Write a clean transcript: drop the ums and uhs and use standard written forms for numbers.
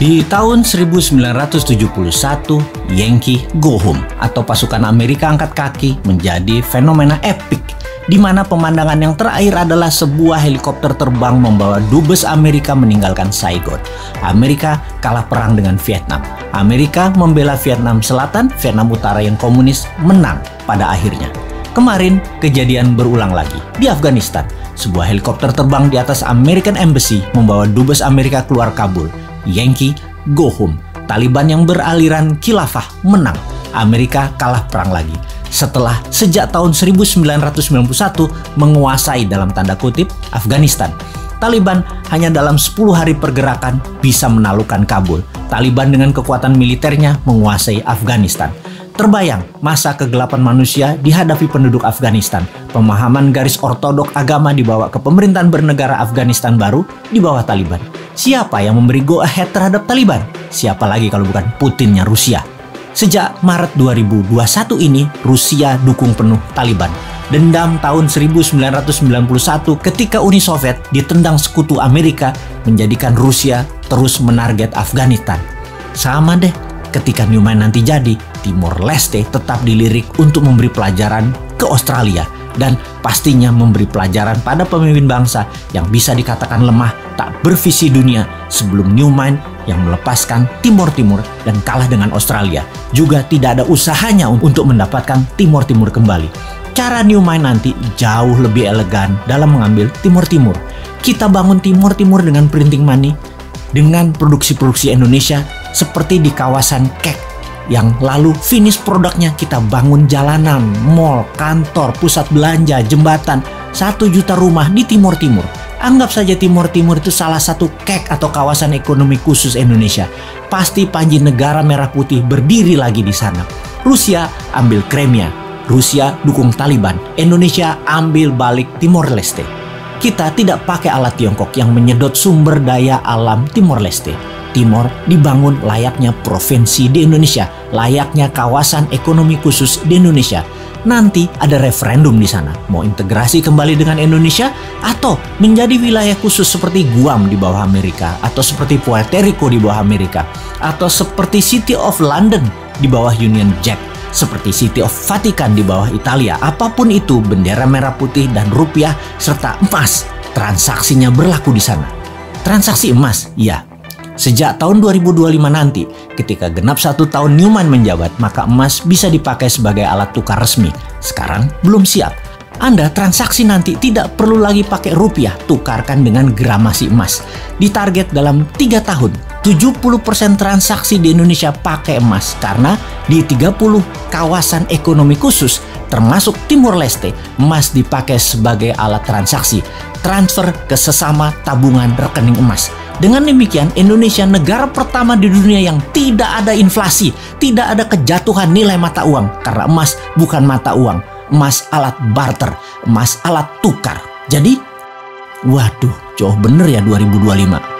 Di tahun 1971, Yankee Go Home atau pasukan Amerika angkat kaki menjadi fenomena epik, di mana pemandangan yang terakhir adalah sebuah helikopter terbang membawa dubes Amerika meninggalkan Saigon. Amerika kalah perang dengan Vietnam. Amerika membela Vietnam Selatan, Vietnam Utara yang komunis menang pada akhirnya. Kemarin, kejadian berulang lagi di Afghanistan. Sebuah helikopter terbang di atas American Embassy membawa dubes Amerika keluar Kabul. Yankee Go Home. Taliban yang beraliran khilafah menang. Amerika kalah perang lagi. Setelah sejak tahun 1991 menguasai dalam tanda kutip Afghanistan. Taliban hanya dalam 10 hari pergerakan bisa menaklukkan Kabul. Taliban dengan kekuatan militernya menguasai Afghanistan. Terbayang masa kegelapan manusia dihadapi penduduk Afghanistan. Pemahaman garis ortodok agama dibawa ke pemerintahan bernegara Afghanistan baru di bawah Taliban. Siapa yang memberi go ahead terhadap Taliban? Siapa lagi kalau bukan Putinnya Rusia? Sejak Maret 2021 ini, Rusia dukung penuh Taliban. Dendam tahun 1991 ketika Uni Soviet ditendang sekutu Amerika menjadikan Rusia terus menarget Afghanistan. Sama deh, ketika Newman nanti jadi, Timor Leste tetap dilirik untuk memberi pelajaran ke Australia dan pastinya memberi pelajaran pada pemimpin bangsa yang bisa dikatakan lemah, tak bervisi dunia sebelum Newman yang melepaskan Timor Timur dan kalah dengan Australia. Juga tidak ada usahanya untuk mendapatkan Timor Timur kembali. Cara Newman nanti jauh lebih elegan dalam mengambil Timor Timur. Kita bangun Timor Timur dengan printing money, dengan produksi-produksi Indonesia seperti di kawasan Kek, yang lalu finish produknya kita bangun jalanan, mall, kantor, pusat belanja, jembatan, 1 juta rumah di Timor Timur. Anggap saja Timor Timur itu salah satu Kek atau kawasan ekonomi khusus Indonesia. Pasti panji negara merah putih berdiri lagi di sana. Rusia ambil Crimea, Rusia dukung Taliban, Indonesia ambil balik Timor Leste. Kita tidak pakai alat Tiongkok yang menyedot sumber daya alam Timor Leste. Timor dibangun layaknya provinsi di Indonesia, layaknya kawasan ekonomi khusus di Indonesia. Nanti ada referendum di sana, mau integrasi kembali dengan Indonesia atau menjadi wilayah khusus seperti Guam di bawah Amerika, atau seperti Puerto Rico di bawah Amerika, atau seperti City of London di bawah Union Jack, seperti City of Vatican di bawah Italia. Apapun itu, bendera merah putih dan rupiah serta emas, transaksinya berlaku di sana. Transaksi emas, ya. Sejak tahun 2025 nanti, ketika genap 1 tahun Newman menjabat, maka emas bisa dipakai sebagai alat tukar resmi. Sekarang belum siap. Anda transaksi nanti tidak perlu lagi pakai rupiah, tukarkan dengan gramasi emas. Ditarget dalam 3 tahun, 70% transaksi di Indonesia pakai emas. Karena di 30 kawasan ekonomi khusus, termasuk Timor Leste, emas dipakai sebagai alat transaksi. Transfer ke sesama tabungan rekening emas. Dengan demikian, Indonesia negara pertama di dunia yang tidak ada inflasi, tidak ada kejatuhan nilai mata uang. Karena emas bukan mata uang, emas alat barter, emas alat tukar. Jadi, waduh, jauh bener ya 2025.